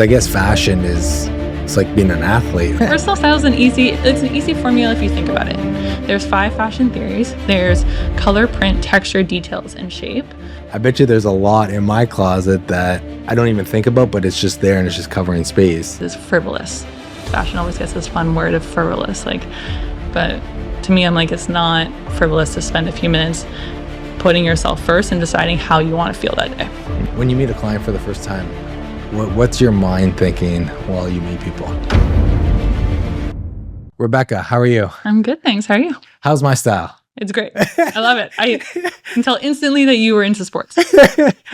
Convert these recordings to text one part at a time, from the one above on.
I guess fashion it's like being an athlete. Personal style is it's an easy formula if you think about it. There's 5 fashion theories. There's color, print, texture, details, and shape. I bet you there's a lot in my closet that I don't even think about, but it's just there and it's just covering space. It's frivolous. Fashion always gets this fun word of frivolous, but to me, I'm like, it's not frivolous to spend a few minutes putting yourself first and deciding how you want to feel that day. When you meet a client for the first time, what's your mind thinking while you meet people? Rebecca, how are you? I'm good, thanks. How are you? How's my style? It's great. I love it. I can tell instantly that you were into sports.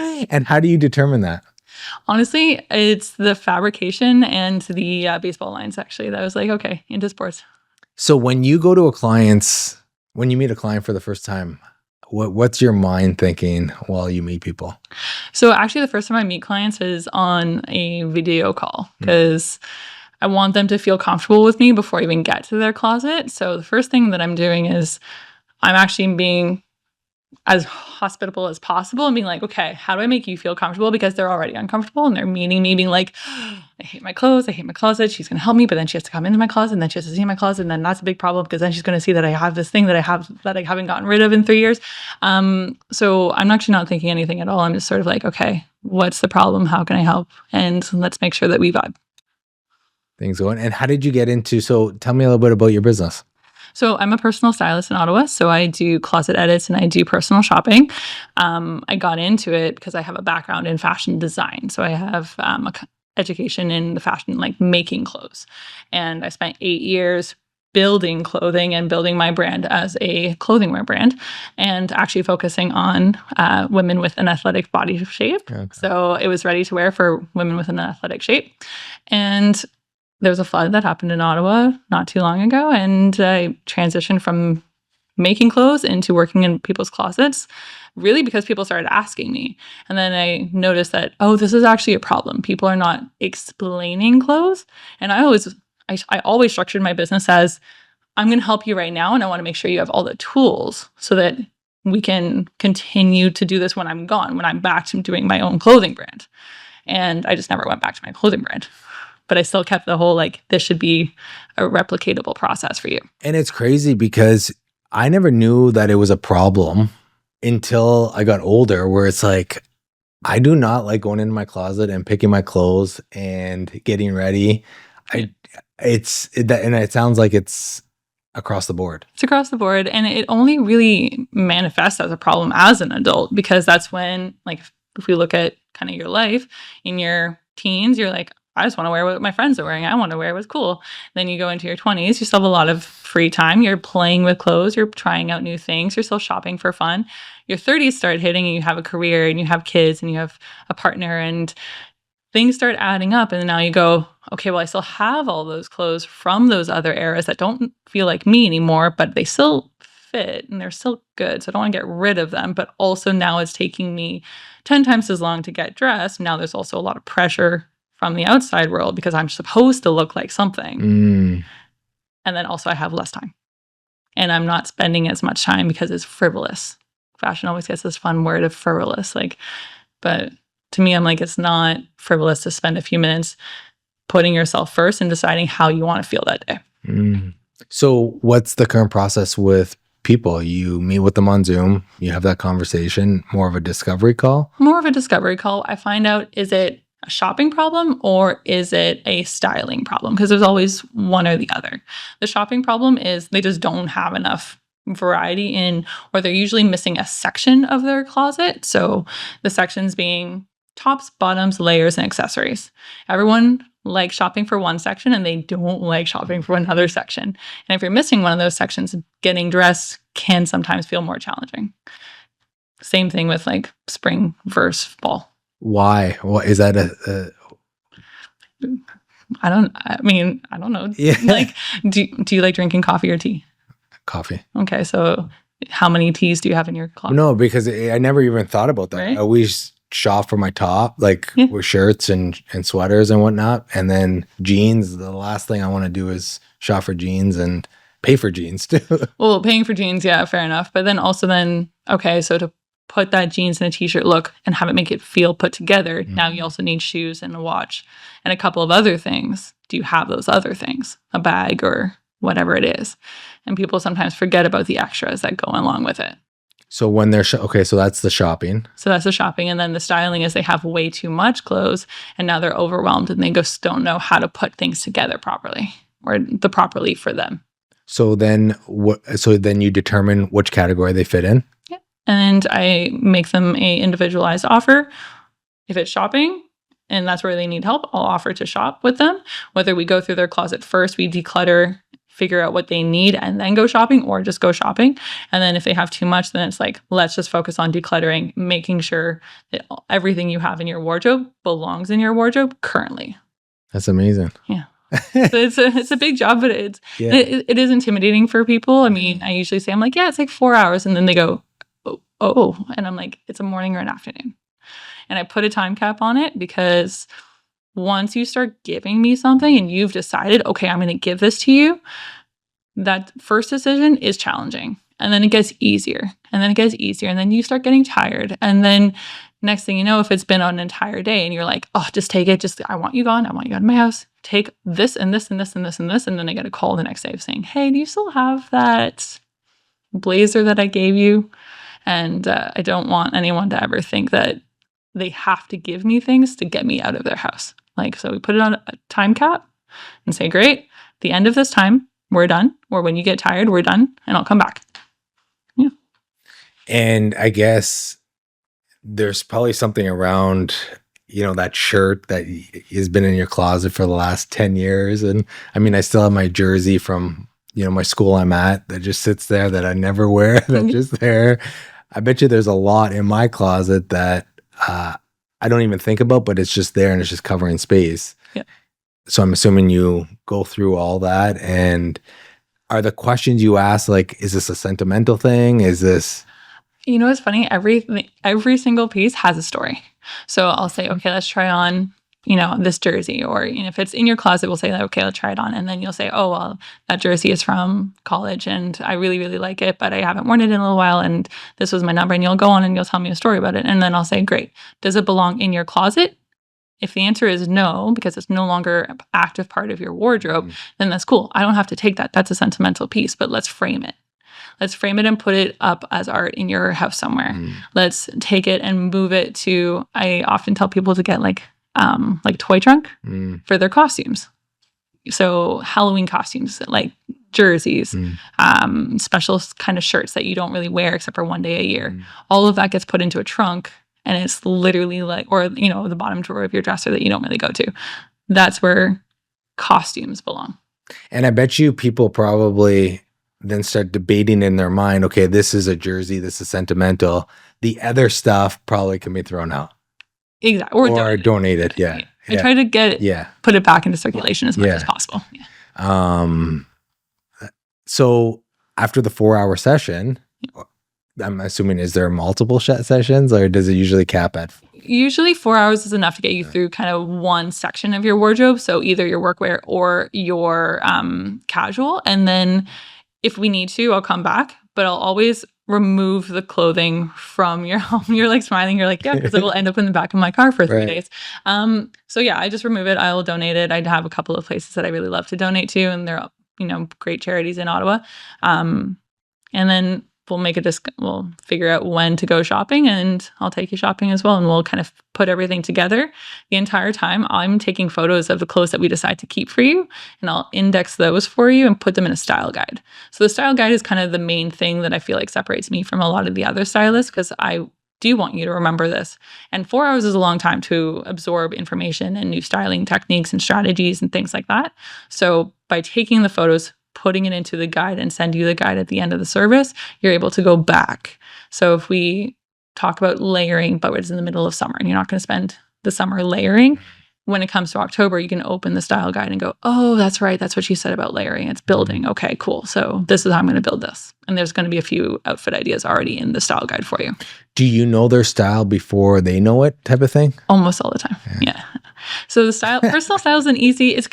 And how do you determine that? Honestly, it's the fabrication and the baseball lines, actually, that I was like, okay, into sports. So when you meet a client for the first time, what's your mind thinking while you meet people? So actually, the first time I meet clients is on a video call because I want them to feel comfortable with me before I even get to their closet. So the first thing that I'm doing is I'm actually being as hospitable as possible and being like, okay, how do I make you feel comfortable? Because they're already uncomfortable and they're meeting me being like, I hate my clothes, I hate my closet. She's going to help me, but then she has to come into my closet and then she has to see my closet. And then that's a big problem because then she's going to see that I have this thing that I haven't gotten rid of in 3 years. So I'm actually not thinking anything at all. I'm just sort of like, okay, what's the problem? How can I help? And let's make sure that we vibe. Things going. And how did you get into, so tell me a little bit about your business. So I'm a personal stylist in Ottawa. So I do closet edits and I do personal shopping. I got into it because I have a background in fashion design. So I have education in the fashion, like making clothes. And I spent 8 years building clothing and building my brand as a clothing wear brand and actually focusing on women with an athletic body shape. Okay. So it was ready to wear for women with an athletic shape. And there was a flood that happened in Ottawa not too long ago, and I transitioned from making clothes into working in people's closets, really because people started asking me. And then I noticed that, oh, this is actually a problem. People are not explaining clothes. And I always structured my business as, I'm going to help you right now, and I want to make sure you have all the tools so that we can continue to do this when I'm gone, when I'm back to doing my own clothing brand. And I just never went back to my clothing brand. But I still kept the whole, like, this should be a replicatable process for you. And it's crazy because I never knew that it was a problem until I got older, where it's like, I do not like going into my closet and picking my clothes and getting ready. It sounds like it's across the board. It's across the board. And it only really manifests as a problem as an adult, because that's when, like, if we look at kind of your life in your teens, you're like, I just want to wear what my friends are wearing. I want to wear what's cool. Then you go into your 20s, you still have a lot of free time. You're playing with clothes. You're trying out new things. You're still shopping for fun. Your 30s start hitting and you have a career and you have kids and you have a partner and things start adding up. And now you go, okay, well, I still have all those clothes from those other eras that don't feel like me anymore, but they still fit and they're still good. So I don't want to get rid of them. But also now it's taking me 10 times as long to get dressed. Now there's also a lot of pressure from the outside world because I'm supposed to look like something. And then also I have less time and I'm not spending as much time because it's frivolous. Fashion always gets this fun word of frivolous, but to me, I'm like, it's not frivolous to spend a few minutes putting yourself first and deciding how you want to feel that day. So what's the current process with people? You meet with them on Zoom, you have that conversation, more of a discovery call? More of a discovery call. I find out, is it a shopping problem or is it a styling problem? Because there's always one or the other. The shopping problem is they just don't have enough variety in, or they're usually missing a section of their closet. So the sections being tops, bottoms, layers, and accessories. Everyone likes shopping for one section and they don't like shopping for another section. And if you're missing one of those sections, getting dressed can sometimes feel more challenging. Same thing with like spring versus fall. Why? What is that? I don't know. Yeah. Like, do you like drinking coffee or tea? Coffee. Okay. So how many teas do you have in your closet? No, because I never even thought about that. Right? I always shop for my top, with shirts and sweaters and whatnot. And then jeans, the last thing I want to do is shop for jeans and pay for jeans too. Well, paying for jeans, yeah, fair enough. But then also okay, so to put that jeans and a t-shirt look and have it make it feel put together. Now you also need shoes and a watch and a couple of other things. Do you have those other things? A bag or whatever it is. And people sometimes forget about the extras that go along with it. So when they're okay, so that's the shopping. So that's the shopping. And then the styling is they have way too much clothes and now they're overwhelmed and they just don't know how to put things together properly or properly for them. So then you determine which category they fit in? Yeah. And I make them a individualized offer. If it's shopping and that's where they need help, I'll offer to shop with them. Whether we go through their closet first, we declutter, figure out what they need and then go shopping, or just go shopping. And then if they have too much, then it's like, let's just focus on decluttering, making sure that everything you have in your wardrobe belongs in your wardrobe currently. That's amazing. Yeah. So it's a big job, but it is intimidating for people. I mean, I usually say, I'm like, yeah, it's like 4 hours. And then they go, oh. And I'm like, it's a morning or an afternoon. And I put a time cap on it because once you start giving me something and you've decided, okay, I'm going to give this to you, that first decision is challenging. And then it gets easier. And then it gets easier. And then you start getting tired. And then next thing you know, if it's been an entire day and you're like, oh, just take it. I want you gone. I want you out of my house. Take this and this and this and this and this. And then I get a call the next day saying, hey, do you still have that blazer that I gave you? And I don't want anyone to ever think that they have to give me things to get me out of their house. Like, so we put it on a time cap and say, great, at the end of this time, we're done. Or when you get tired, we're done and I'll come back. Yeah. And I guess there's probably something around, that shirt that has been in your closet for the last 10 years. And I mean, I still have my jersey from, my school I'm at that just sits there that I never wear, that's just there. I bet you there's a lot in my closet that I don't even think about, but it's just there and it's just covering space. Yeah. So I'm assuming you go through all that. And are the questions you ask, like, is this a sentimental thing? Is this... It's funny. Every single piece has a story. So I'll say, okay, let's try on, this jersey. Or if it's in your closet, we'll say, okay, let's try it on. And then you'll say, oh, well, that jersey is from college and I really, really like it, but I haven't worn it in a little while. And this was my number. And you'll go on and you'll tell me a story about it. And then I'll say, great. Does it belong in your closet? If the answer is no, because it's no longer an active part of your wardrobe, then that's cool. I don't have to take that. That's a sentimental piece, but let's frame it. Let's frame it and put it up as art in your house somewhere. Let's take it and move it to, I often tell people to get like toy trunk for their costumes. So Halloween costumes, like jerseys, special kind of shirts that you don't really wear except for one day a year. All of that gets put into a trunk and it's literally like, or, the bottom drawer of your dresser that you don't really go to. That's where costumes belong. And I bet you people probably then start debating in their mind, okay, this is a jersey, this is sentimental. The other stuff probably can be thrown out. Exactly. Or donated. Yeah. I try to get it, put it back into circulation as much as possible. Yeah. So after the 4-hour session, I'm assuming, is there multiple sessions or does it usually cap at? Usually 4 hours is enough to get you through kind of one section of your wardrobe. So either your workwear or your casual. And then if we need to, I'll come back, but I'll always remove the clothing from your home. You're like smiling. You're like, yeah, because it will end up in the back of my car for 3 days. So yeah, I just remove it. I will donate it. I'd have a couple of places that I really love to donate to, and they're, great charities in Ottawa. And then we'll figure out when to go shopping, and I'll take you shopping as well. And we'll kind of put everything together. The entire time I'm taking photos of the clothes that we decide to keep for you, and I'll index those for you and put them in a style guide. So the style guide is kind of the main thing that I feel like separates me from a lot of the other stylists, because I do want you to remember this. And 4 hours is a long time to absorb information and new styling techniques and strategies and things like that. So by taking the photos, putting it into the guide and send you the guide at the end of the service, you're able to go back. So if we talk about layering, but it's in the middle of summer and you're not going to spend the summer layering, when it comes to October, you can open the style guide and go, oh, that's right. That's what she said about layering. It's building. Okay, cool. So this is how I'm going to build this. And there's going to be a few outfit ideas already in the style guide for you. Do you know their style before they know it, type of thing? Almost all the time. Yeah. So the personal style is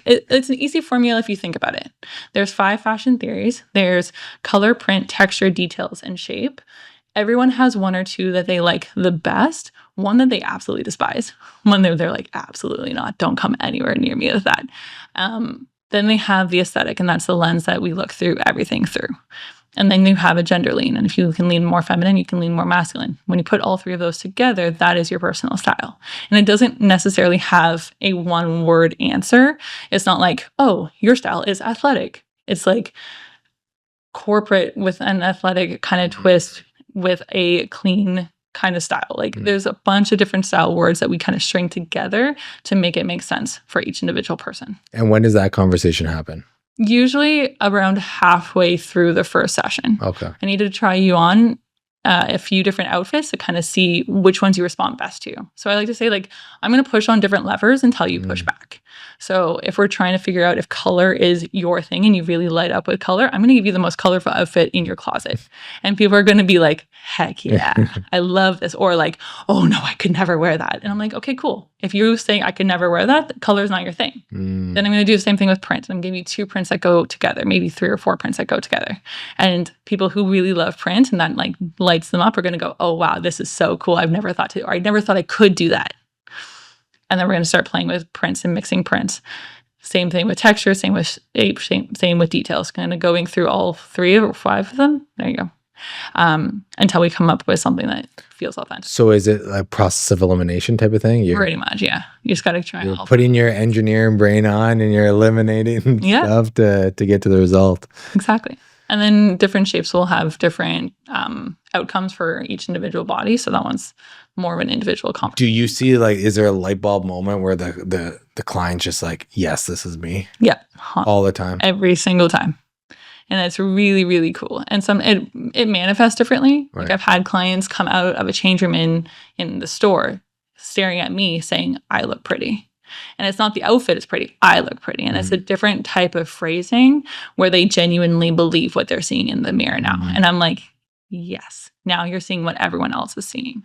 it's an easy formula if you think about it. There's 5 fashion theories. There's color, print, texture, details, and shape. everyone has one or two that they like the best, one that they absolutely despise, one that they're like, absolutely not, don't come anywhere near me with that. Then they have the aesthetic, and that's the lens that we look through everything through. And then you have a gender lean. And if you can lean more feminine, you can lean more masculine. When you put all three of those together, that is your personal style. And it doesn't necessarily have a one word answer. It's not like, oh, your style is athletic. It's like corporate with an athletic kind of twist with a clean kind of style. Like there's a bunch of different style words that we kind of string together to make it make sense for each individual person. And when does that conversation happen? Usually around halfway through the first session. Okay. I need to try you on a few different outfits to kind of see which ones you respond best to. So I like to say, like, I'm going to push on different levers until you push back. So if we're trying to figure out if color is your thing and you really light up with color, I'm going to give you the most colorful outfit in your closet. And people are going to be like, heck yeah, I love this. Or like, oh no, I could never wear that. And I'm like, okay, cool. If you're saying I could never wear that, color is not your thing. Then I'm going to do the same thing with prints. I'm going to give you 2 prints that go together, maybe 3 or 4 prints that go together. And people who really love print and that like lights them up are going to go, oh wow, this is so cool. I've never thought to, or I never thought I could do that. And then we're going to start playing with prints and mixing prints. Same thing with texture, same with shape, same with details. Kind of going through all 3 or 5 of them. There you go. Until we come up with something that feels authentic. So is it a process of elimination type of thing? Pretty much, yeah. You just got to try You're putting your engineering brain on and you're eliminating stuff to get to the result. Exactly. And then different shapes will have different outcomes for each individual body. So that one's more of an individual conversation. Do you see, like, is there a light bulb moment where the client's just like, yes, this is me? Yeah. All the time? Every single time. And it's really, really cool. And it manifests differently. Right. Like I've had clients come out of a change room in the store staring at me saying, I look pretty. And it's not the outfit is pretty, I look pretty. And it's a different type of phrasing where they genuinely believe what they're seeing in the mirror now. And I'm like, yes, now you're seeing what everyone else is seeing.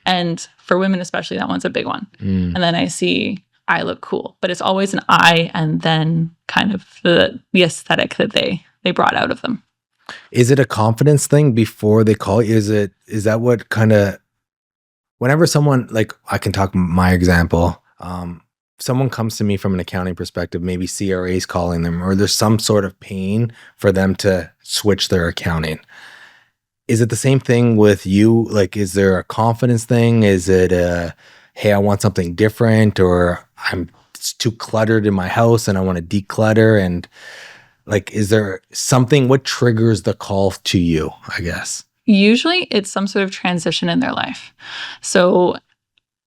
And for women especially, that one's a big one. And then I see, I look cool. But it's always an I and then kind of the aesthetic that they brought out of them. Is it a confidence thing before they call you? Is that what kind of, whenever someone, like, I can talk my example, someone comes to me from an accounting perspective, maybe CRA is calling them, or there's some sort of pain for them to switch their accounting. Is it the same thing with you? Like, is there a confidence thing? Is it hey, I want something different, or it's too cluttered in my house and I want to declutter? And like, is there something, what triggers the call to you, I guess? Usually it's some sort of transition in their life. So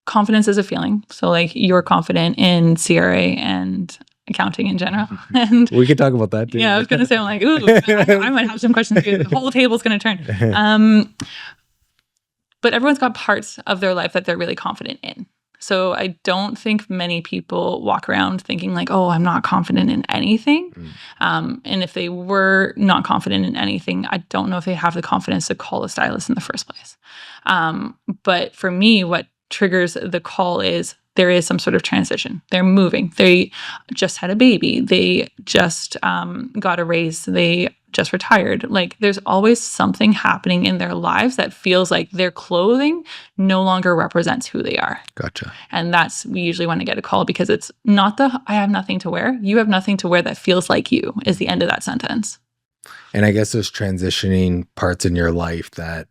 confidence is a feeling. So like you're confident in CRA and accounting in general. And we could talk about that too. Yeah, I was going to say, I'm like, ooh, I might have some questions for you. The whole table's going to turn. But everyone's got parts of their life that they're really confident in. So I don't think many people walk around thinking like, oh, I'm not confident in anything. And if they were not confident in anything, I don't know if they have the confidence to call a stylist in the first place. But for me, what triggers the call is there is some sort of transition. They're moving. They just had a baby. They just got a raise. They just retired. Like there's always something happening in their lives that feels like their clothing no longer represents who they are. Gotcha. And we usually want to get a call because it's not I have nothing to wear. You have nothing to wear that feels like you is the end of that sentence. And I guess there's transitioning parts in your life that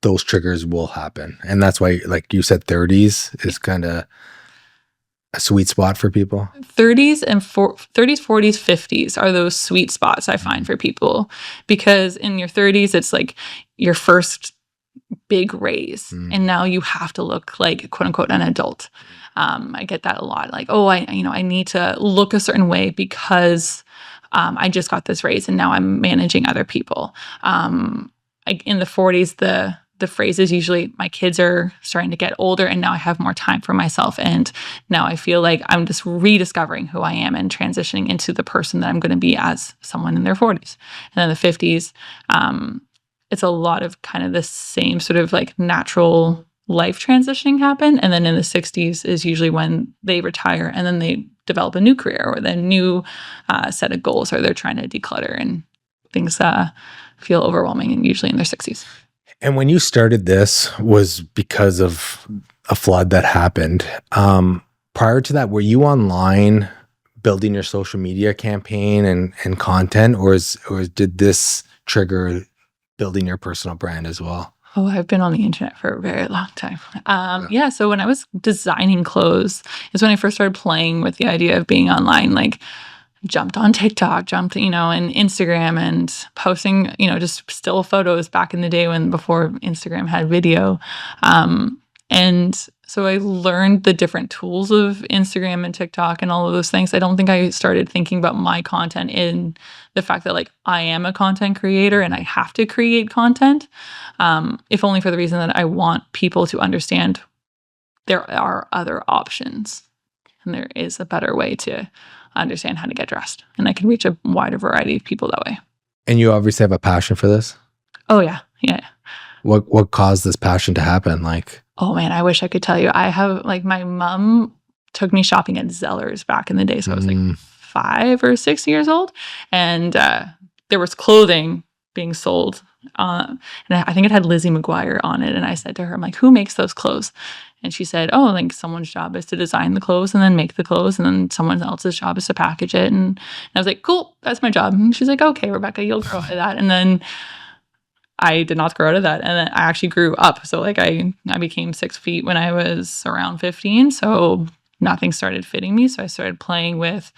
those triggers will happen. And that's why, like you said, 30s is kind of a sweet spot for people. 30s, 40s, 50s are those sweet spots I find for people, because in your 30s, it's like your first big raise. And now you have to look like, quote unquote, an adult. I get that a lot. Like, oh, I need to look a certain way because I just got this raise and now I'm managing other people. In the 40s, the phrase is usually my kids are starting to get older and now I have more time for myself. And now I feel like I'm just rediscovering who I am and transitioning into the person that I'm going to be as someone in their 40s. And then the 50s, it's a lot of kind of the same sort of like natural life transitioning happen. And then in the 60s is usually when they retire and then they develop a new career or the new set of goals, or they're trying to declutter and things feel overwhelming, and usually in their 60s. And when you started this was because of a flood that happened. Prior to that, were you online building your social media campaign and content, or did this trigger building your personal brand as well? Oh, I've been on the internet for a very long time. Yeah. Yeah, so when I was designing clothes is when I first started playing with the idea of being online, like jumped on TikTok, and Instagram and posting, just still photos back in the day before Instagram had video. And so I learned the different tools of Instagram and TikTok and all of those things. I don't think I started thinking about my content in the fact that like I am a content creator and I have to create content, if only for the reason that I want people to understand there are other options and there is a better way to understand how to get dressed. And I can reach a wider variety of people that way. And you obviously have a passion for this. Oh, yeah. Yeah. What caused this passion to happen? Like, oh man, I wish I could tell you. I have like my mom took me shopping at Zellers back in the day. So I was like 5 or 6 years old. And there was clothing being sold. And I think it had Lizzie McGuire on it. And I said to her, I'm like, who makes those clothes? And she said, oh, like someone's job is to design the clothes and then make the clothes. And then someone else's job is to package it. And I was like, cool, that's my job. And she's like, okay, Rebecca, you'll grow out of that. And then I did not grow out of that. And then I actually grew up. So like I became 6 feet when I was around 15. So nothing started fitting me. So I started playing with,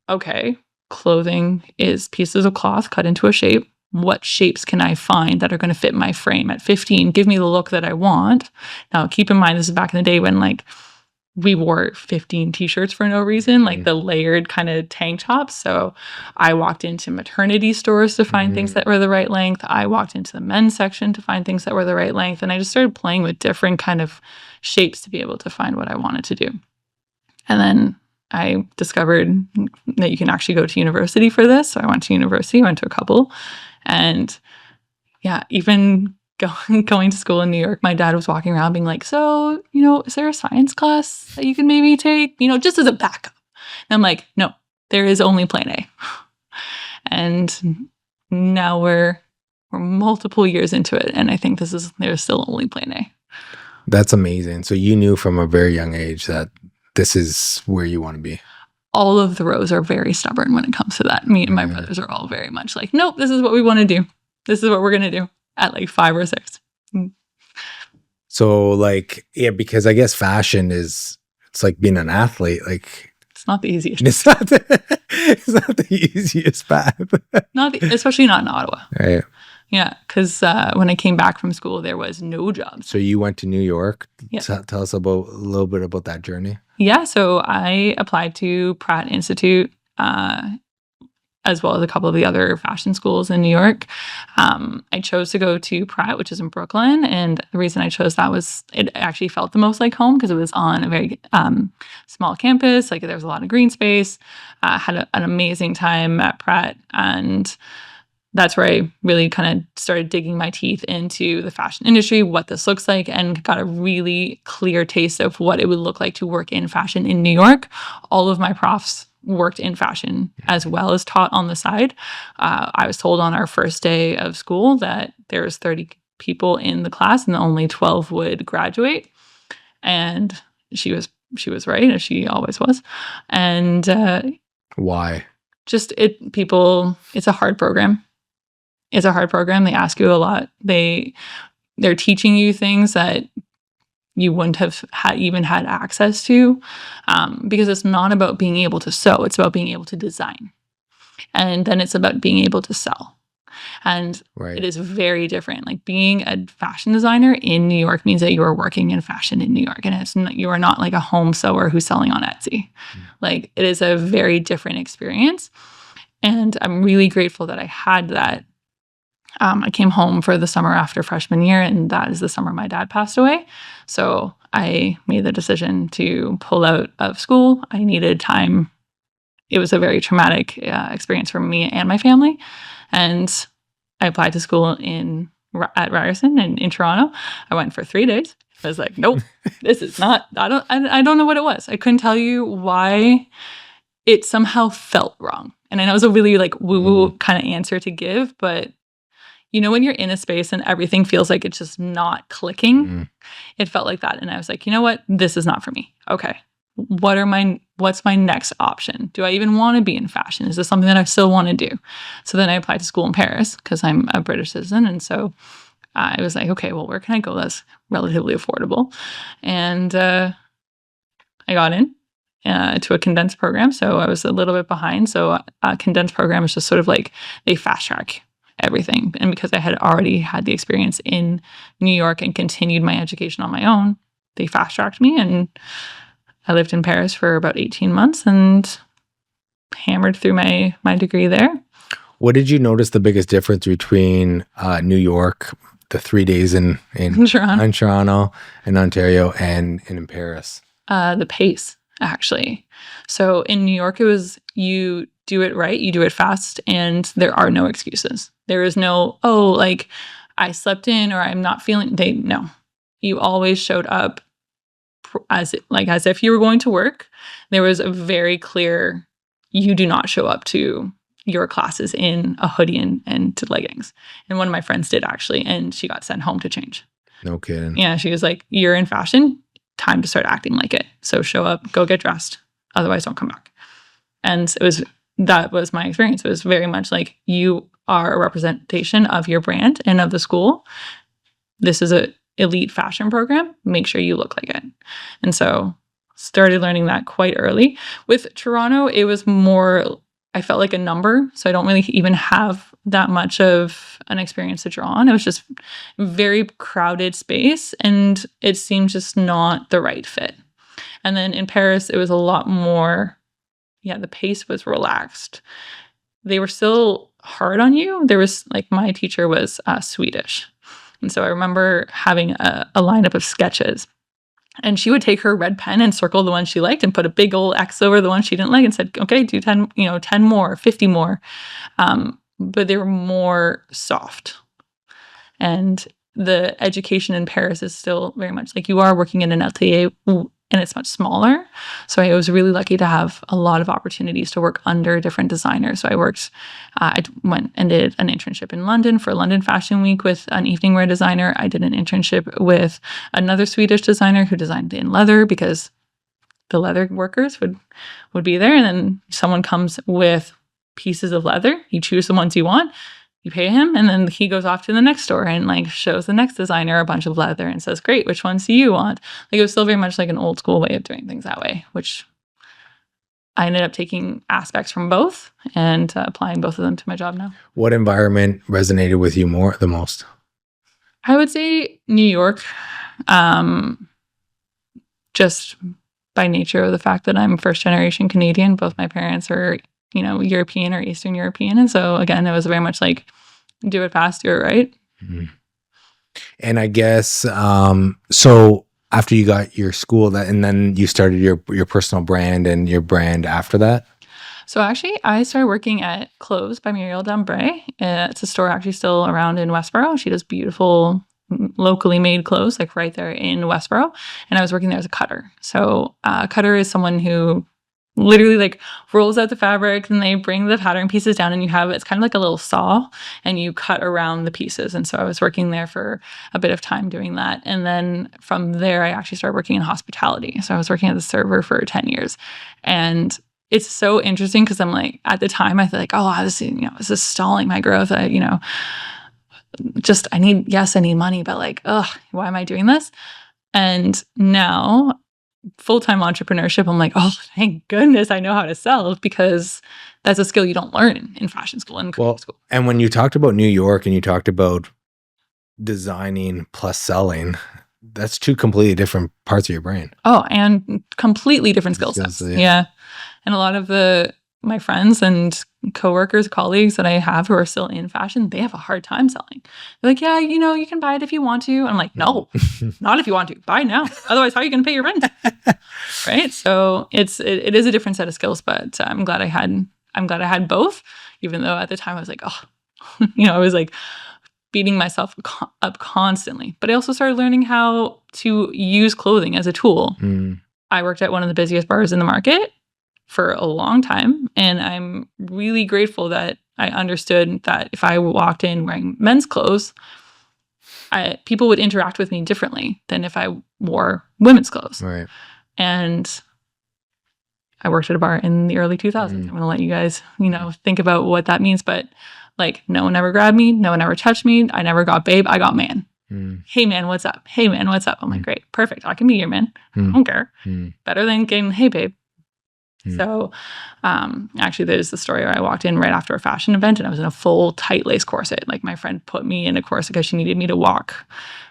okay, clothing is pieces of cloth cut into a shape. What shapes can I find that are going to fit my frame at 15? Give me the look that I want. Now, keep in mind, this is back in the day when like we wore 15 t-shirts for no reason, like the layered kind of tank tops. So I walked into maternity stores to find things that were the right length. I walked into the men's section to find things that were the right length. And I just started playing with different kind of shapes to be able to find what I wanted to do. And then I discovered that you can actually go to university for this. So I went to university, went to a couple. And yeah, even going to school in New York, my dad was walking around being like, so, is there a science class that you can maybe take, just as a backup? And I'm like, no, there is only plan A. And now we're multiple years into it. And I think there's still only plan A. That's amazing. So you knew from a very young age that this is where you want to be. All of the Rows are very stubborn when it comes to that. Me and my brothers are all very much like, nope, this is what we want to do. This is what we're going to do at like 5 or 6. So like, yeah, because I guess fashion it's like being an athlete. Like it's not the easiest. It's not the easiest path. Especially not in Ottawa. Right. Yeah, because when I came back from school, there was no jobs. So you went to New York. Yeah. Tell us a little bit about that journey. Yeah, so I applied to Pratt Institute as well as a couple of the other fashion schools in New York. I chose to go to Pratt, which is in Brooklyn. And the reason I chose that was it actually felt the most like home because it was on a very small campus. Like there was a lot of green space. Had an amazing time at Pratt. And that's where I really kind of started digging my teeth into the fashion industry, what this looks like, and got a really clear taste of what it would look like to work in fashion in New York. All of my profs worked in fashion as well as taught on the side. I was told on our first day of school that there's 30 people in the class and only 12 would graduate. And she was right, as she always was. And why? It's a hard program. It's a hard program. They ask you a lot. They're teaching you things that you wouldn't have even had access to because it's not about being able to sew. It's about being able to design. And then it's about being able to sell. And It is very different. Like being a fashion designer in New York means that you are working in fashion in New York. And you are not like a home sewer who's selling on Etsy. Like it is a very different experience. And I'm really grateful that I had that. I came home for the summer after freshman year, and that is the summer my dad passed away. So I made the decision to pull out of school. I needed time. It was a very traumatic experience for me and my family. And I applied to school at Ryerson in Toronto. I went for 3 days. I was like, nope, this is not, I don't know what it was. I couldn't tell you why it somehow felt wrong. And I know it was a really like woo-woo kind of answer to give, but you know, when you're in a space and everything feels like it's just not clicking, Mm. it felt like that. And I was like, you know what? This is not for me. Okay. What's my next option? Do I even want to be in fashion? Is this something that I still want to do? So then I applied to school in Paris because I'm a British citizen. And so I was like, okay, well, where can I go that's relatively affordable? And I got in to a condensed program. So I was a little bit behind. So a condensed program is just sort of like they fast track everything. And because I had already had the experience in New York and continued my education on my own, they fast tracked me. And I lived in Paris for about 18 months and hammered through my degree there. What did you notice the biggest difference between New York, the 3 days in Toronto and Ontario, and in Paris? The pace, actually. So in New York, it was you do it right, you do it fast, and there are no excuses. There is no, oh, like I slept in or I'm not feeling. No, you always showed up as if you were going to work. There was a very clear, you do not show up to your classes in a hoodie and leggings. And one of my friends did actually, and she got sent home to change. No kidding. Yeah, she was like, you're in fashion, time to start acting like it. So show up, go get dressed. Otherwise, don't come back. And that was my experience. It was very much like you are a representation of your brand and of the school. This is a elite fashion program. Make sure you look like it. And so started learning that quite early. With Toronto, it was more, I felt like a number. So I don't really even have that much of an experience to draw on. It was just very crowded space and it seemed just not the right fit. And then in Paris, it was a lot more, the pace was relaxed. They were still hard on you. There was my teacher was Swedish. And so I remember having a lineup of sketches. And she would take her red pen and circle the ones she liked and put a big old X over the ones she didn't like and said, okay, do 10 more, 50 more. But they were more soft. And the education in Paris is still very much like you are working in an atelier and it's much smaller. So I was really lucky to have a lot of opportunities to work under different designers. So I went and did an internship in London for London Fashion Week with an evening wear designer. I did an internship with another Swedish designer who designed in leather because the leather workers would be there. And then someone comes with pieces of leather. You choose the ones you want. You pay him, and then he goes off to the next store and shows the next designer a bunch of leather and says, great, which ones do you want? It was still very much like an old school way of doing things that way, which I ended up taking aspects from both and applying both of them to my job now. What environment resonated with you the most? I would say New York, just by nature of the fact that I'm first generation Canadian. Both my parents are European or Eastern European. And so again, it was very much like, do it fast, do it right. Mm-hmm. And I guess, so after you got your school and then you started your personal brand and your brand after that? So actually I started working at Clothes by Muriel Dambray. It's a store actually still around in Westboro. She does beautiful locally made clothes, right there in Westboro. And I was working there as a cutter. So a cutter is someone who literally rolls out the fabric and they bring the pattern pieces down and it's kind of like a little saw and you cut around the pieces. And so I was working there for a bit of time doing that. And then from there, I actually started working in hospitality. So I was working as a server for 10 years. And it's so interesting because I'm at the time I feel oh, wow, this is stalling my growth. I need money, but why am I doing this? And now full-time entrepreneurship, I'm oh, thank goodness I know how to sell, because that's a skill you don't learn in fashion school and creative school. And when you talked about New York and you talked about designing plus selling, that's two completely different parts of your brain. Oh, and completely different skill sets. Yeah. And a lot of my friends and coworkers, colleagues that I have who are still in fashion, they have a hard time selling. They're yeah, you can buy it if you want to. And I'm no, not if you want to. Buy now. Otherwise, how are you going to pay your rent? Right? So it is a different set of skills, but I'm glad I had both, even though at the time I was I was beating myself up constantly. But I also started learning how to use clothing as a tool. I worked at one of the busiest bars in the market for a long time. And I'm really grateful that I understood that if I walked in wearing men's clothes, people would interact with me differently than if I wore women's clothes. Right. And I worked at a bar in the early 2000s. I'm going to let you guys, think about what that means. But like, no one ever grabbed me. No one ever touched me. I never got babe. I got man. Hey, man, what's up? Hey, man, what's up? I'm like, great. Perfect. I can be your man. I don't care. Better than getting, hey, babe. So actually, there's the story where I walked in right after a fashion event and I was in a full tight lace corset. Like my friend put me in a corset because she needed me to walk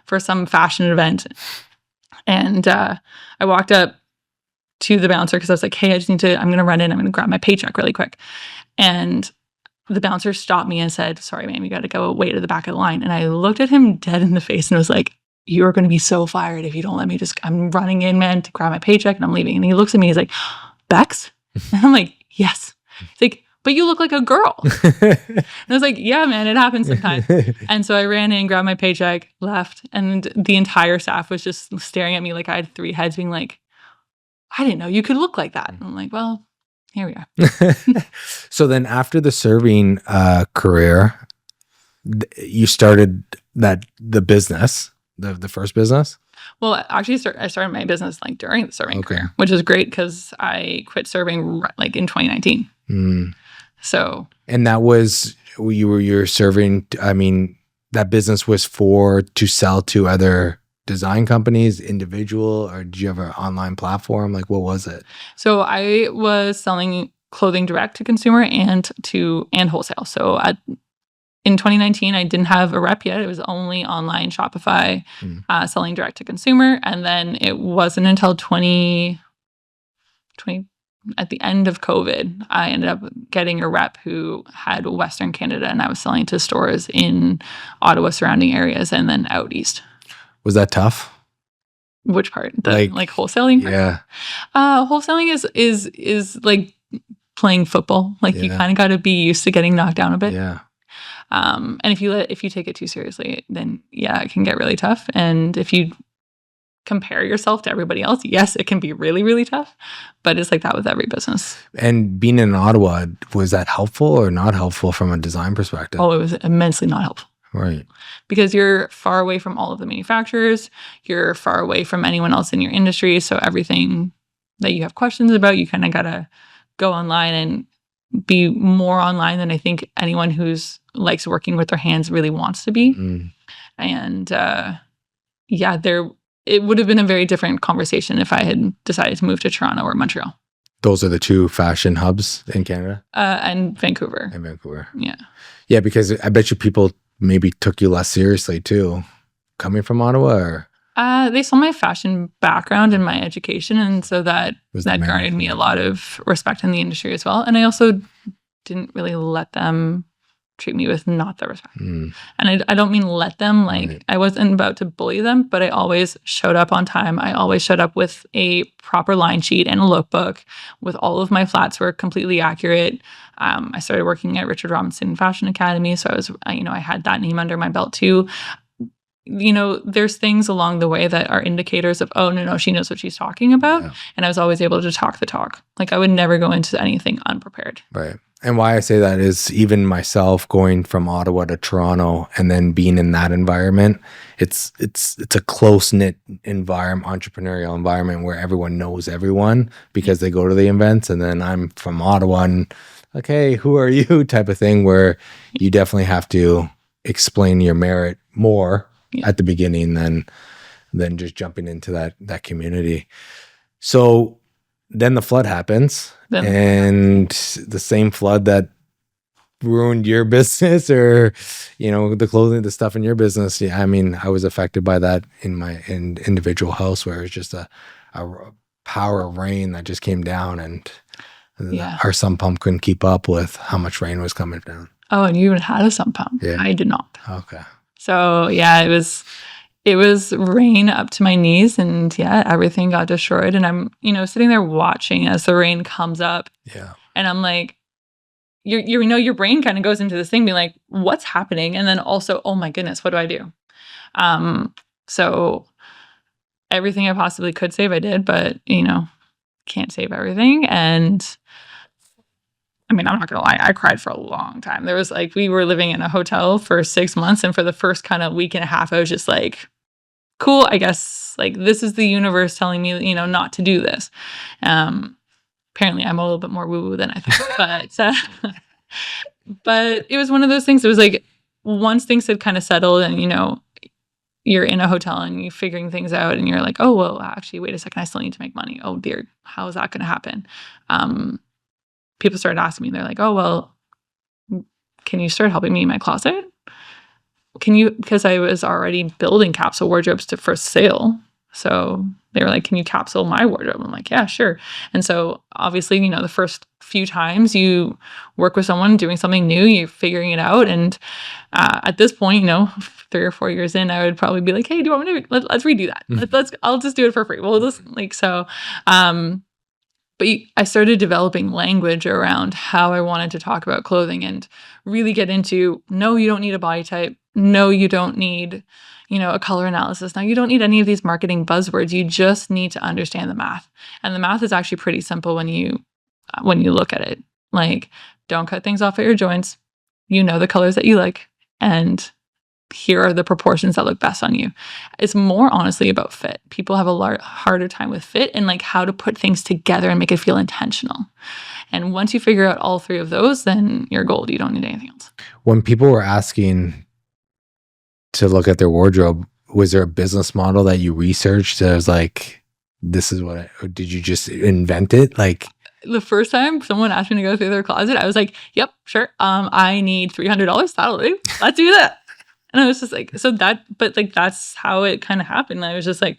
for some fashion event. And I walked up to the bouncer because I was like, hey, I'm going to run in. I'm going to grab my paycheck really quick. And the bouncer stopped me and said, sorry, ma'am, you got to go wait at the back of the line. And I looked at him dead in the face and was like, you're going to be so fired if you don't let me I'm running in, man, to grab my paycheck and I'm leaving. And he looks at me, he's like, Bex? And I'm like, yes. He's like, but you look like a girl. And I was like, yeah, man, it happens sometimes. And so I ran in, grabbed my paycheck, left. And the entire staff was just staring at me like I had 3 heads being like, I didn't know you could look like that. And I'm like, well, here we are. So then after the serving career, you started the business, the first business? Well, actually, I started my business like during the serving career, which is great because I quit serving like in 2019. So, and that was you're serving. I mean, that business was to sell to other design companies, individual, or did you have an online platform? Like, what was it? So I was selling clothing direct to consumer and wholesale. So in 2019, I didn't have a rep yet. It was only online Shopify, selling direct to consumer. And then it wasn't until 2020, at the end of COVID, I ended up getting a rep who had Western Canada, and I was selling to stores in Ottawa, surrounding areas, and then out east. Was that tough? Which part? The like wholesaling part? Yeah. Wholesaling is like playing football. Like you kind of got to be used to getting knocked down a bit. Yeah. And if you take it too seriously, then it can get really tough. And if you compare yourself to everybody else, yes, it can be really, really tough. But it's like that with every business. And being in Ottawa, was that helpful or not helpful from a design perspective? Oh, it was immensely not helpful. Right. Because you're far away from all of the manufacturers. You're far away from anyone else in your industry. So everything that you have questions about, you kind of got to go online and be more online than I think anyone who's likes working with their hands really wants to be. And it would have been a very different conversation if I had decided to move to Toronto or Montreal. Those are the 2 fashion hubs in Canada? And Vancouver. Yeah. Yeah, because I bet you people maybe took you less seriously too, coming from Ottawa, or? They saw my fashion background and my education, and so that garnered me a lot of respect in the industry as well. And I also didn't really let them treat me with not the respect. And I don't mean let them, like I wasn't about to bully them, but I always showed up on time. I always showed up with a proper line sheet and a lookbook, with all of my flats were completely accurate. I started working at Richard Robinson Fashion Academy, so I had that name under my belt too. There's things along the way that are indicators of, oh, no, she knows what she's talking about. Yeah. And I was always able to talk the talk. Like I would never go into anything unprepared. Right. And why I say that is even myself going from Ottawa to Toronto and then being in that environment, it's a close-knit environment, entrepreneurial environment where everyone knows everyone because they go to the events. And then I'm from Ottawa and like, hey, who are you type of thing, where you definitely have to explain your merit more at the beginning than just jumping into that community. So then the flood happens, and the same flood that ruined your business, or the clothing, the stuff in your business. Yeah, I mean, I was affected by that in my individual house, where it was just a power of rain that just came down, and our sump pump couldn't keep up with how much rain was coming down. Oh, and you even had a sump pump. Yeah. I did not. Okay. So it was rain up to my knees, and everything got destroyed. And I'm, sitting there watching as the rain comes up. Yeah. And I'm like, your brain kind of goes into this thing being like, what's happening? And then also, oh my goodness, what do I do? So everything I possibly could save, I did, but, can't save everything. And I mean, I'm not gonna lie, I cried for a long time. There was like, we were living in a hotel for 6 months, and for the first kind of week and a half, I was just like, cool, I guess like this is the universe telling me, not to do this. Apparently I'm a little bit more woo-woo than I thought, but it was one of those things. It was like, once things had kind of settled and, you're in a hotel and you're figuring things out and you're like, oh, well, actually, wait a second, I still need to make money. Oh dear, how is that going to happen? People started asking me, they're like, oh, well, can you start helping me in my closet? Because I was already building capsule wardrobes for sale. So they were like, can you capsule my wardrobe? I'm like, yeah, sure. And so obviously, the first few times you work with someone doing something new, you're figuring it out. And at this point, 3 or 4 years in, I would probably be like, hey, do you want me to, let's redo that. I'll just do it for free. We'll just but I started developing language around how I wanted to talk about clothing and really get into, no, you don't need a body type. No, you don't need, a color analysis. Now, you don't need any of these marketing buzzwords. You just need to understand the math. And the math is actually pretty simple when you look at it. Like, don't cut things off at your joints. You know the colors that you like. And here are the proportions that look best on you. It's more honestly about fit. People have a harder time with fit and like how to put things together and make it feel intentional. And once you figure out all 3 of those, then you're gold. You don't need anything else. When people were asking to look at their wardrobe, was there a business model that you researched that was like, this is what or did you just invent it? Like, the first time someone asked me to go through their closet, I was like, yep, sure. I need $300. That'll do. Let's do that. And I was just like, that's how it kind of happened. I was just like,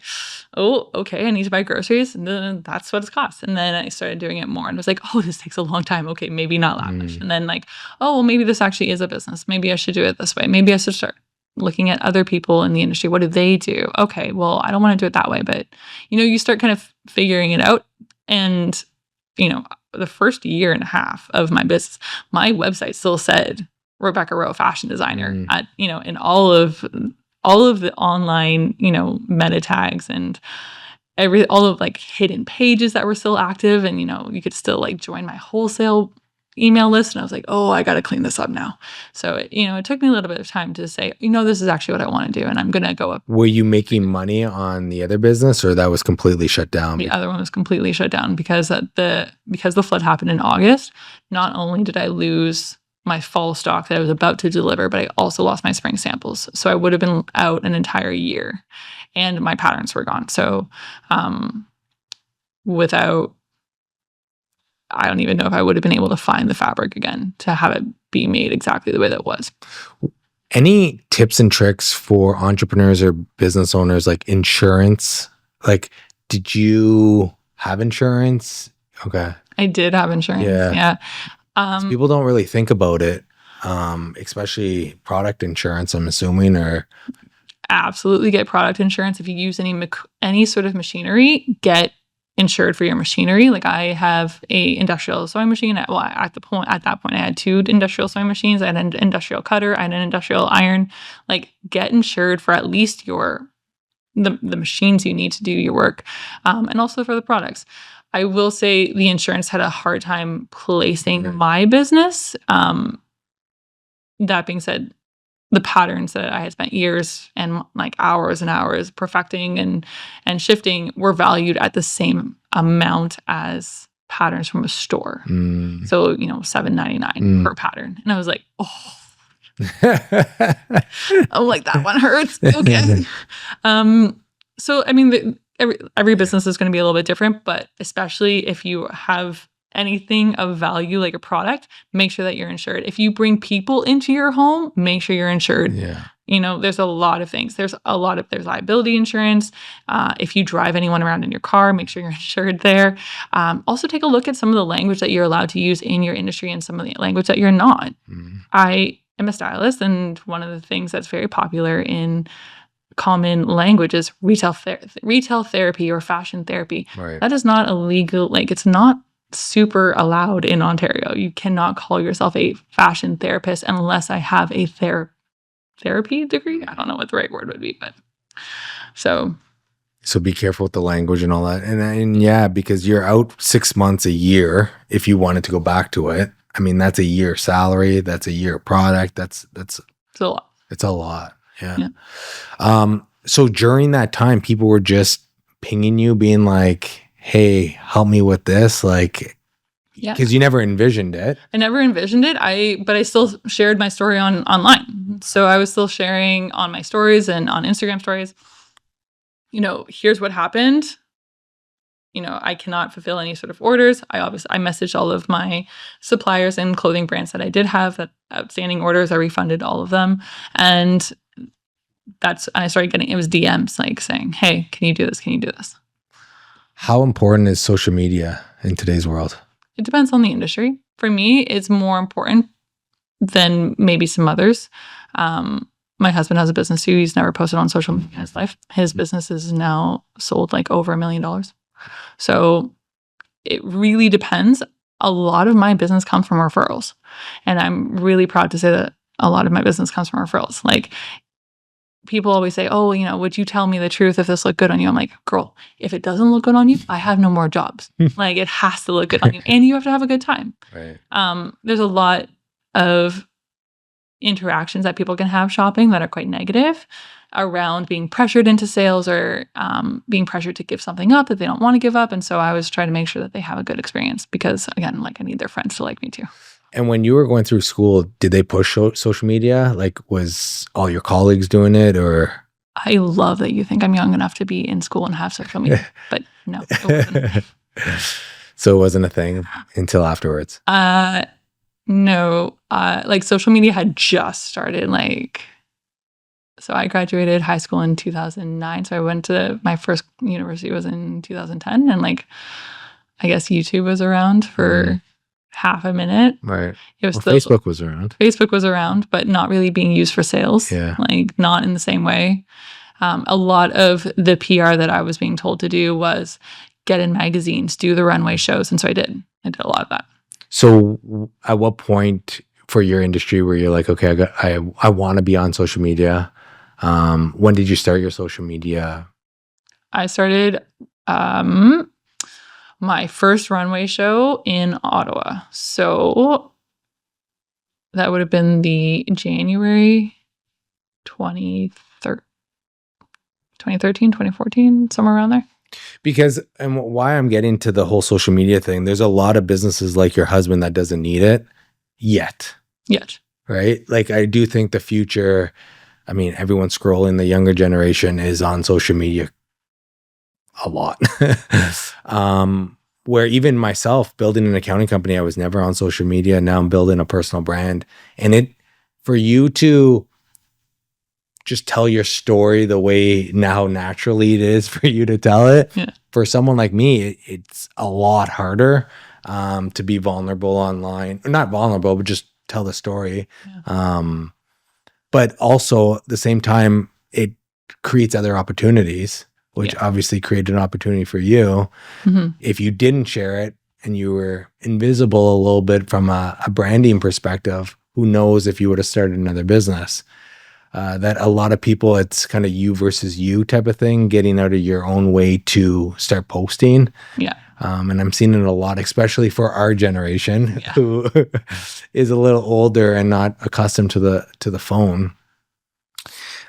oh, okay, I need to buy groceries. And then that's what it costs. And then I started doing it more and was like, oh, this takes a long time. Okay, maybe not that much. And then like, oh, well, maybe this actually is a business. Maybe I should do it this way. Maybe I should start looking at other people in the industry. What do they do? Okay, well, I don't want to do it that way. But, you start kind of figuring it out. And, the first year and a half of my business, my website still said Rebecca Rowe, fashion designer, at, in all of the online, meta tags and all of like hidden pages that were still active. And, you could still like join my wholesale email list. And I was like, oh, I got to clean this up now. So, it took me a little bit of time to say, this is actually what I want to do. And I'm going to go up. Were you making money on the other business or that was completely shut down? The other one was completely shut down because the flood happened in August. Not only did I lose my fall stock that I was about to deliver, but I also lost my spring samples. So I would have been out an entire year and my patterns were gone. So I don't even know if I would have been able to find the fabric again to have it be made exactly the way that it was. Any tips and tricks for entrepreneurs or business owners, like insurance? Like, did you have insurance? Okay. I did have insurance. Yeah. People don't really think about it, especially product insurance, I'm assuming, or absolutely get product insurance. If you use any sort of machinery, get insured for your machinery. Like I have a industrial sewing machine. At that point, I had 2 industrial sewing machines. I had an industrial cutter. I had an industrial iron. Like get insured for at least the machines you need to do your work, and also for the products. I will say the insurance had a hard time placing my business. That being said, the patterns that I had spent years and like hours and hours perfecting and shifting were valued at the same amount as patterns from a store. So, $7.99 per pattern. And I was like, oh, I'm like, that one hurts. Okay. So, I mean, every business is going to be a little bit different, but especially if you have anything of value like a product, make sure that you're insured. If you bring people into your home, make sure you're insured. Yeah. There's a lot of things. There's liability insurance. If you drive anyone around in your car, make sure you're insured there. Also take a look at some of the language that you're allowed to use in your industry and some of the language that you're not. I am a stylist, and one of the things that's very popular in common language is retail therapy or fashion therapy. Right. That is not illegal. Like it's not super allowed in Ontario. You cannot call yourself a fashion therapist unless I have a therapy degree. I don't know what the right word would be, but so be careful with the language and all that. And yeah, because you're out 6 months, a year, if you wanted to go back to it. I mean, that's a year salary. That's a year product. That's It's a lot. it's a lot. Yeah. So during that time, people were just pinging you, being like, "Hey, help me with this," like, Yeah. because you never envisioned it. I never envisioned it. But I still shared my story online. So I was still sharing on my stories and on Instagram stories. Here's what happened. I cannot fulfill any sort of orders. I messaged all of my suppliers and clothing brands that I did have that outstanding orders. I refunded all of them. And I started getting, it was DMs like saying, "Hey, can you do this? Can you do this?" How important is social media in today's world? It depends on the industry. For me, it's more important than maybe some others. My husband has a business too. He's never posted on social media in his life. His business is now sold like over $1 million. So it really depends. A lot of my business comes from referrals. And I'm really proud to say that a lot of my business comes from referrals. Like, people always say, "Oh, would you tell me the truth if this looked good on you?" I'm like, "Girl, if it doesn't look good on you, I have no more jobs." Like, it has to look good on you, and you have to have a good time. Right. There's a lot of interactions that people can have shopping that are quite negative around being pressured into sales or being pressured to give something up that they don't want to give up. And so I was trying to make sure that they have a good experience because, again, like, I need their friends to like me too. And when you were going through school, did they push social media? Like, was all your colleagues doing it, or? I love that you think I'm young enough to be in school and have social media, but no, it wasn't. So it wasn't a thing until afterwards? No, like, social media had just started. Like, so I graduated high school in 2009. So I went to my first university was in 2010. And like, I guess YouTube was around for half a minute. Right. It was Facebook was around. Facebook was around, but not really being used for sales. Yeah. Like, not in the same way. A lot of the PR that I was being told to do was get in magazines, do the runway shows. And so I did a lot of that. So at what point for your industry were you like, okay, I want to be on social media? When did you start your social media? I started my first runway show in Ottawa. So that would have been the January 2013, 2014, somewhere around there. Because, and why I'm getting to the whole social media thing, there's a lot of businesses like your husband that doesn't need it yet. Right? Like, I do think the future, I mean, everyone's scrolling, the younger generation is on social media a lot. Where even myself, building an accounting company, I was never on social media. Now I'm building a personal brand. And for you to just tell your story the way now naturally it is for you to tell it, for someone like me, it's a lot harder to be vulnerable online. Not vulnerable, but just tell the story. But also at the same time, it creates other opportunities, which obviously created an opportunity for you. If you didn't share it and you were invisible a little bit from a branding perspective, who knows if you would have started another business. That a lot of people, it's kind of you versus you type of thing, getting out of your own way to start posting. And I'm seeing it a lot, especially for our generation who is a little older and not accustomed to the phone.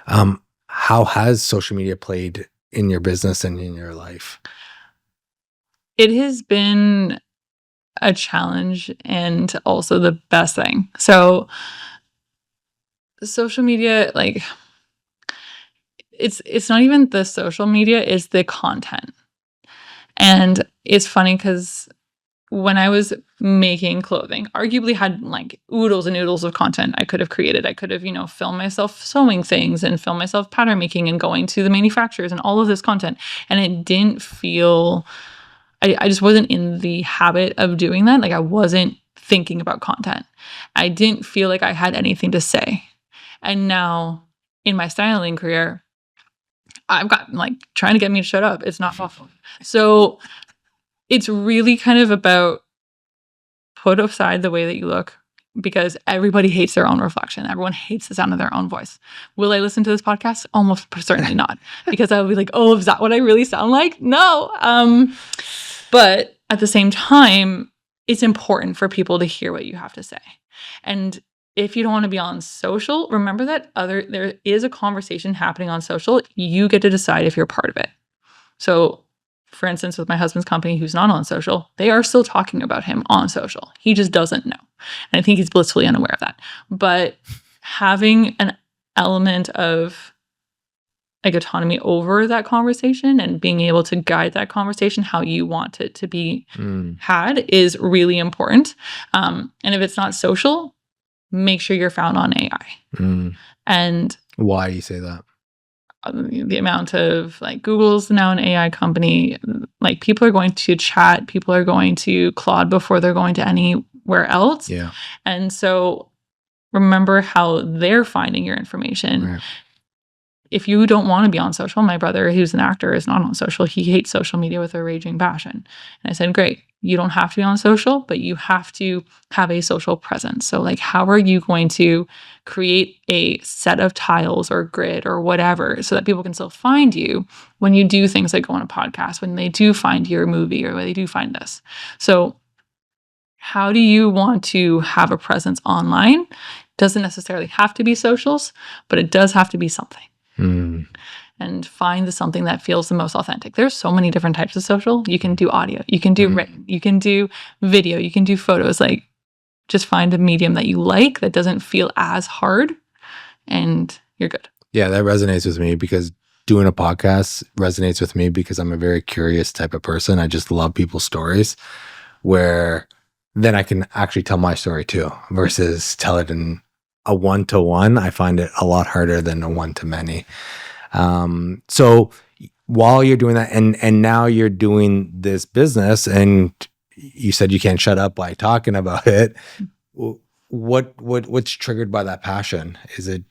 How has social media played in your business and in your life? It has been a challenge and also the best thing. So social media, like, it's not even the social media, it's the content. And it's funny because when I was making clothing, arguably had like oodles and oodles of content I could have created. I could have, filmed myself sewing things and filmed myself pattern making and going to the manufacturers and all of this content. And it didn't feel, I just wasn't in the habit of doing that. Like, I wasn't thinking about content. I didn't feel like I had anything to say. And now in my styling career, I've got like trying to get me to shut up. It's not possible. So it's really kind of about put aside the way that you look, because everybody hates their own reflection. Everyone hates the sound of their own voice. Will I listen to this podcast? Almost certainly not, because I'll be like, oh, is that what I really sound like? No. But at the same time, it's important for people to hear what you have to say. And if you don't want to be on social, remember that there is a conversation happening on social. You get to decide if you're part of it. So, for instance, with my husband's company, who's not on social, they are still talking about him on social. He just doesn't know. And I think he's blissfully unaware of that. But having an element of like autonomy over that conversation and being able to guide that conversation how you want it to be had is really important. And if it's not social, make sure you're found on AI. And why do you say that? The amount of like Google's now an AI company, like people are going to chat, people are going to Claude before they're going to anywhere else. Yeah. And so remember how they're finding your information. Right. If you don't want to be on social, my brother, who's an actor, is not on social. He hates social media with a raging passion. And I said, great, you don't have to be on social, but you have to have a social presence. So like, how are you going to create a set of tiles or grid or whatever so that people can still find you when you do things like go on a podcast, when they do find your movie or when they do find us? So how do you want to have a presence online? Doesn't necessarily have to be socials, but it does have to be something. And find something that feels the most authentic. There's so many different types of social. You can do audio, you can do written, you can do video, you can do photos. Like, just find a medium that you like that doesn't feel as hard, and you're good. Yeah, that resonates with me because doing a podcast resonates with me because I'm a very curious type of person. I just love people's stories where then I can actually tell my story too versus tell it in a one-to-one. I find it a lot harder than a one-to-many. So while you're doing that and now you're doing this business and you said you can't shut up by talking about it, what's triggered by that passion? Is it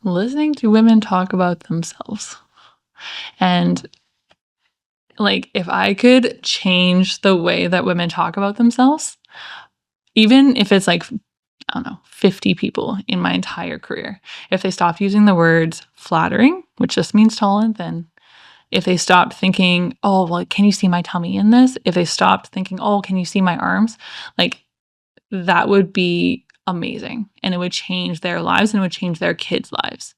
listening to women talk about themselves? And like, if I could change the way that women talk about themselves, even if it's like, I don't know, 50 people in my entire career, if they stopped using the words flattering, which just means tall and thin, if they stopped thinking, oh, well, can you see my tummy in this? If they stopped thinking, oh, can you see my arms? Like, that would be amazing. And it would change their lives and it would change their kids' lives.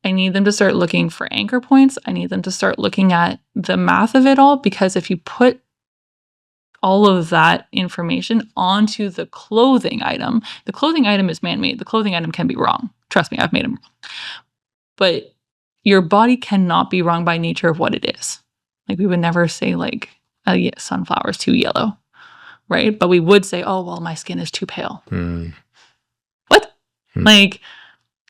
I need them to start looking for anchor points. I need them to start looking at the math of it all, because if you put all of that information onto the clothing item is man-made. The clothing item can be wrong. Trust me, I've made them wrong. But your body cannot be wrong by nature of what it is. Like, we would never say like, yeah, sunflower is too yellow, right? But we would say, oh, well, my skin is too pale. What? Like,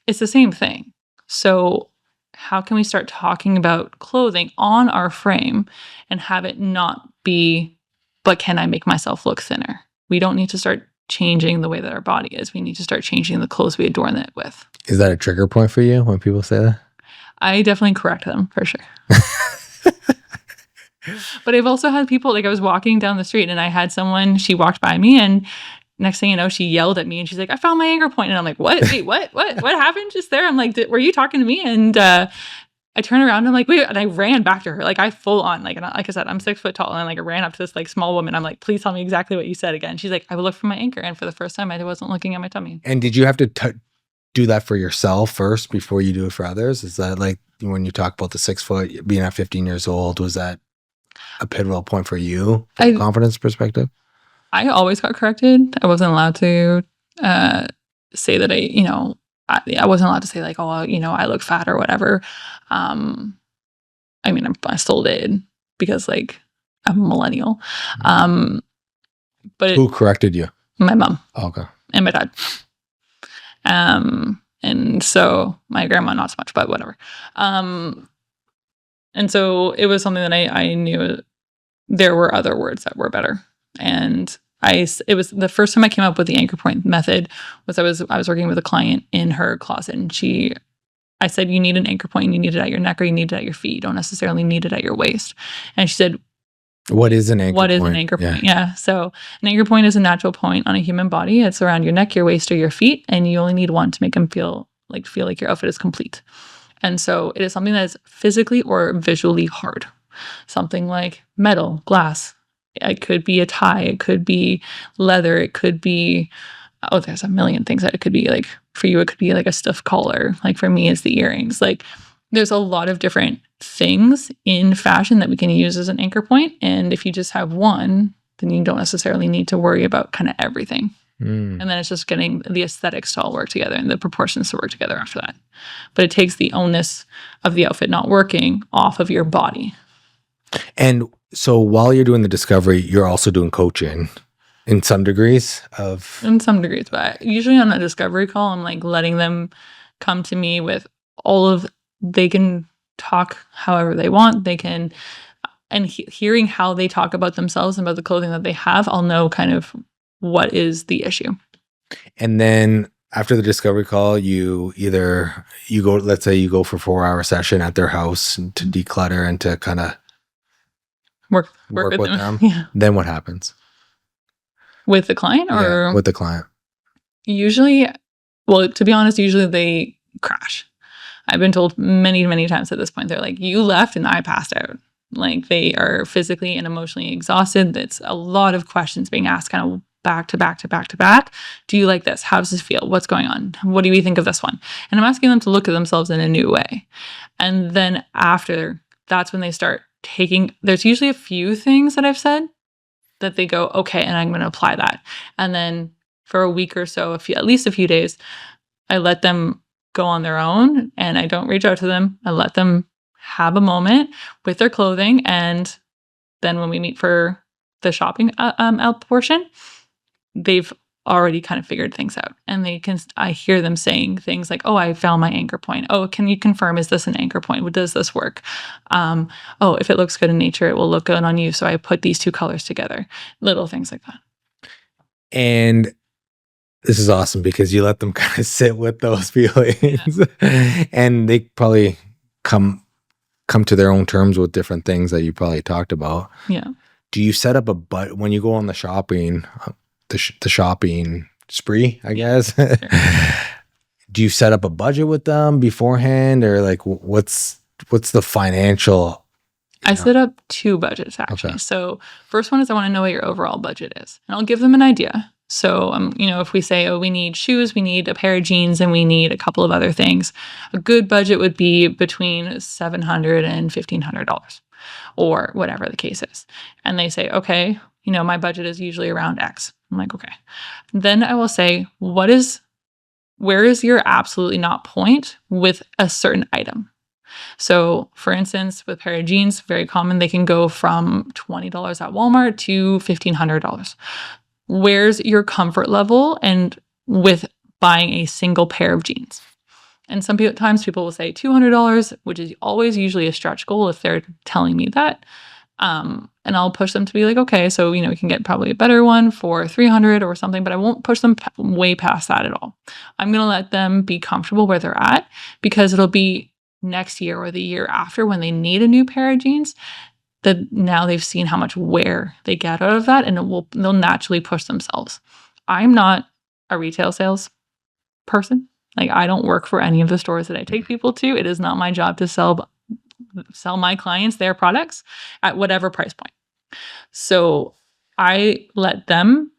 it's the same thing. So how can we start talking about clothing on our frame and have it not be, but can I make myself look thinner? We don't need to start changing the way that our body is. We need to start changing the clothes we adorn it with. Is that a trigger point for you when people say that? I definitely correct them, for sure. But I've also had people, like, I was walking down the street and I had someone, she walked by me and next thing you know, she yelled at me and she's like, I found my anchor point. And I'm like, what? Wait, what happened just there? I'm like, were you talking to me? And I turn around and I'm like, wait, and I ran back to her. Like, I full on, like, and like I said, I'm 6 foot tall. And like, I ran up to this like small woman. I'm like, please tell me exactly what you said again. She's like, I would look for my anchor. And for the first time, I wasn't looking at my tummy. And did you have to do that for yourself first before you do it for others? Is that like when you talk about the 6 foot, being at 15 years old, was that a pivotal point for you from a confidence perspective? I always got corrected. I wasn't allowed to say that I wasn't allowed to say like, oh, I look fat or whatever. I mean, I still did because like I'm a millennial. But who corrected you? My mom. Oh, okay. And my dad. And so my grandma, not so much, but whatever. And so it was something that I knew there were other words that were better. And it was the first time I came up with the anchor point method was I was working with a client in her closet, and I said, you need an anchor point, you need it at your neck or you need it at your feet. You don't necessarily need it at your waist. And she said, what is an anchor point? Yeah. So an anchor point is a natural point on a human body. It's around your neck, your waist, or your feet. And you only need one to make them feel like your outfit is complete. And so it is something that is physically or visually hard. Something like metal, glass, It could be a tie, it could be leather, it could be, oh, there's a million things that it could be. Like for you, it could be like a stiff collar. Like for me, it's the earrings. Like there's a lot of different things in fashion that we can use as an anchor point. And if you just have one, then you don't necessarily need to worry about kind of everything. And then it's just getting the aesthetics to all work together and the proportions to work together after that. But it takes the onus of the outfit not working off of your body. And so while you're doing the discovery, you're also doing coaching in some degrees of... In some degrees, but usually on a discovery call, I'm like letting them come to me with they can talk however they want. They can, and hearing how they talk about themselves and about the clothing that they have, I'll know kind of what is the issue. And then after the discovery call, you go, let's say you go for a 4-hour session at their house to declutter and to kind of work with them. Yeah. Then what happens? With the client or? Yeah, with the client. Usually, well, to be honest, usually they crash. I've been told many, many times at this point, they're like, you left and I passed out. Like they are physically and emotionally exhausted. It's a lot of questions being asked kind of back to back to back to back. Do you like this? How does this feel? What's going on? What do you think of this one? And I'm asking them to look at themselves in a new way. And then after, that's when they start there's usually a few things that I've said that they go, okay, and I'm going to apply that. And then for a week or so, at least a few days, I let them go on their own and I don't reach out to them. I let them have a moment with their clothing. And then when we meet for the shopping out portion, they've already kind of figured things out. And I hear them saying things like, oh, I found my anchor point. Oh, can you confirm, is this an anchor point? Does this work? Oh, if it looks good in nature, it will look good on you. So I put these two colors together. Little things like that. And this is awesome because you let them kind of sit with those feelings. Yeah. And they probably come to their own terms with different things that you probably talked about. Yeah. Do you set up when you go on the shopping, the shopping spree, I guess? Sure. Do you set up a budget with them beforehand, or like what's the financial? I set up 2 budgets actually. Okay. So first one is I want to know what your overall budget is, and I'll give them an idea. So, if we say, oh, we need shoes, we need a pair of jeans, and we need a couple of other things, a good budget would be between $700 and $1,500 or whatever the case is. And they say, okay, my budget is usually around X. I'm like, okay. Then I will say, where is your absolutely not point with a certain item? So for instance, with a pair of jeans, very common, they can go from $20 at Walmart to $1,500. Where's your comfort level and with buying a single pair of jeans? And sometimes people will say $200, which is always usually a stretch goal if they're telling me that. And I'll push them to be like, okay, so, we can get probably a better one for $300 or something, but I won't push them way past that at all. I'm going to let them be comfortable where they're at, because it'll be next year or the year after when they need a new pair of jeans that now they've seen how much wear they get out of that, and they'll naturally push themselves. I'm not a retail sales person. Like, I don't work for any of the stores that I take people to. It is not my job to sell my clients their products at whatever price point. So I let them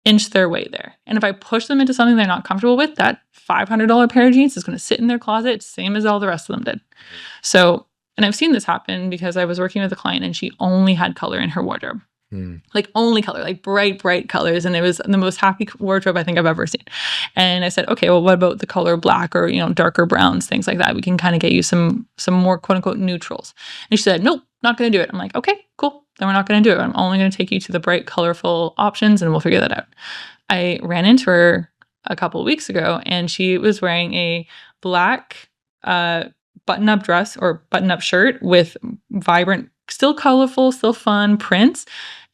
inch their way there. And if I push them into something they're not comfortable with, that $500 pair of jeans is going to sit in their closet, same as all the rest of them did. So, and I've seen this happen because I was working with a client and she only had color in her wardrobe. Like only color, like bright colors. And it was the most happy wardrobe I think I've ever seen. And I said, okay, well, what about the color black or, darker browns, things like that? We can kind of get you some more quote unquote neutrals. And she said, nope, not going to do it. I'm like, okay, cool. Then we're not going to do it. I'm only going to take you to the bright, colorful options and we'll figure that out. I ran into her a couple of weeks ago and she was wearing a black button-up dress or button-up shirt with vibrant, still colorful, still fun prints.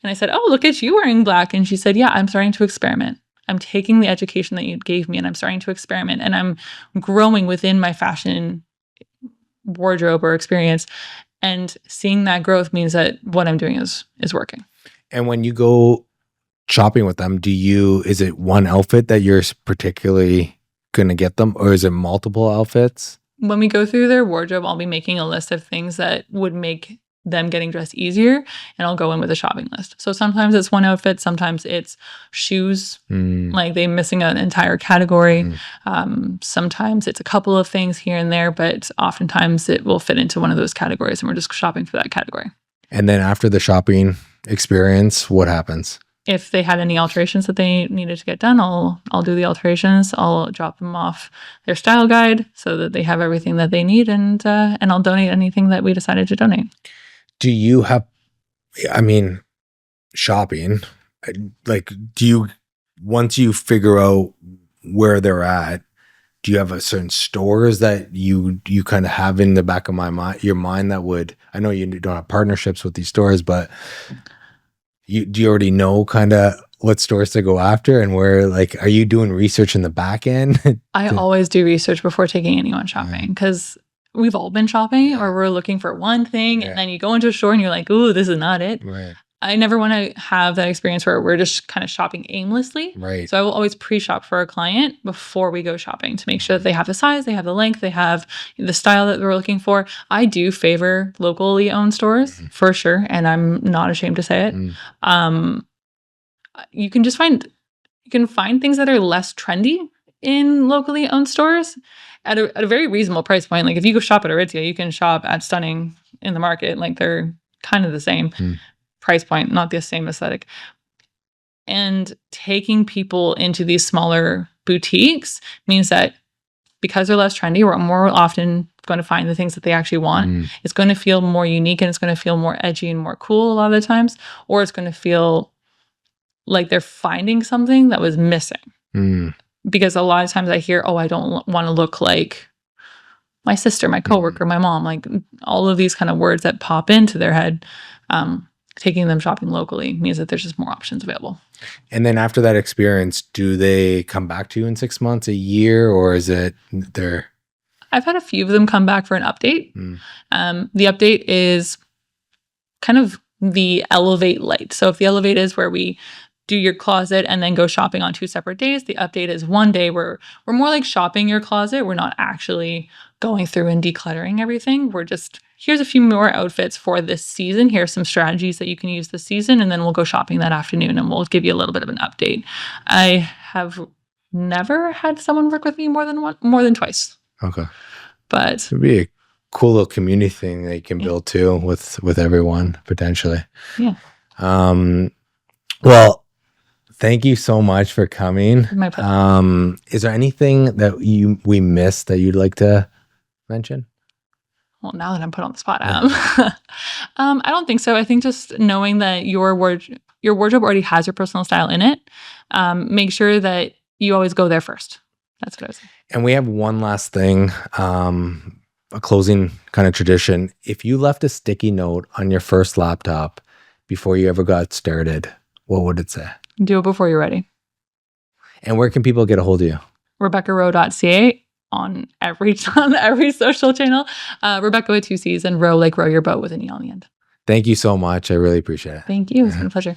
And I said, oh, look at you wearing black. And she said, yeah, I'm starting to experiment. I'm taking the education that you gave me and I'm starting to experiment and I'm growing within my fashion wardrobe or experience. And seeing that growth means that what I'm doing is working. And when you go shopping with them, is it one outfit that you're particularly going to get them, or is it multiple outfits? When we go through their wardrobe, I'll be making a list of things that would make them getting dressed easier, and I'll go in with a shopping list. So sometimes it's one outfit, sometimes it's shoes, like they missing an entire category. Sometimes it's a couple of things here and there, but oftentimes it will fit into one of those categories and we're just shopping for that category. And then after the shopping experience, what happens? If they had any alterations that they needed to get done, I'll do the alterations. I'll drop them off their style guide so that they have everything that they need, and I'll donate anything that we decided to donate. Do you have, I mean, shopping, like, once you figure out where they're at, do you have a certain stores that you kind of have in the back of your mind that would, I know you don't have partnerships with these stores, but do you already know kind of what stores to go after, and where, like, are you doing research in the back end? I always do research before taking anyone shopping, because we've all been shopping or we're looking for one thing and then you go into a store and you're like, ooh, this is not it. Right. I never want to have that experience where we're just kind of shopping aimlessly. Right. So I will always pre-shop for a client before we go shopping to make sure that they have the size, they have the length, they have the style that we're looking for. I do favor locally owned stores for sure, and I'm not ashamed to say it. You can find things that are less trendy in locally owned stores at a very reasonable price point. Like if you go shop at Aritzia, you can shop at Stunning in the market. Like they're kind of the same price point, not the same aesthetic. And taking people into these smaller boutiques means that because they're less trendy, we're more often going to find the things that they actually want. It's going to feel more unique, and it's going to feel more edgy and more cool a lot of the times, or it's going to feel like they're finding something that was missing. Because a lot of times I hear, oh, I don't want to look like my sister, my coworker, my mom, like all of these kind of words that pop into their head. Taking them shopping locally means that there's just more options available. And then after that experience, do they come back to you in 6 months, a year, or is it they're... I've had a few of them come back for an update. The update is kind of the Elevate Light. So if the Elevate is where we do your closet and then go shopping on 2 separate days, the update is one day where we're more like shopping your closet. We're not actually going through and decluttering everything. We're just, here's a few more outfits for this season. Here's some strategies that you can use this season. And then we'll go shopping that afternoon and we'll give you a little bit of an update. I have never had someone work with me more than twice. Okay. But it'd be a cool little community thing that you can build too with everyone potentially. Yeah. Well, thank you so much for coming. My pleasure. Is there anything that we missed that you'd like to mention? Well, now that I'm put on the spot, I don't think so. I think just knowing that your wardrobe already has your personal style in it, make sure that you always go there first. That's what I was saying. And we have one last thing, a closing kind of tradition. If you left a sticky note on your first laptop before you ever got started, what would it say? Do it before you're ready. And where can people get a hold of you? RebeccaRowe.ca on every social channel. Rebecca with 2 C's and Rowe, like row your boat with an E on the end. Thank you so much. I really appreciate it. Thank you. It's been a pleasure.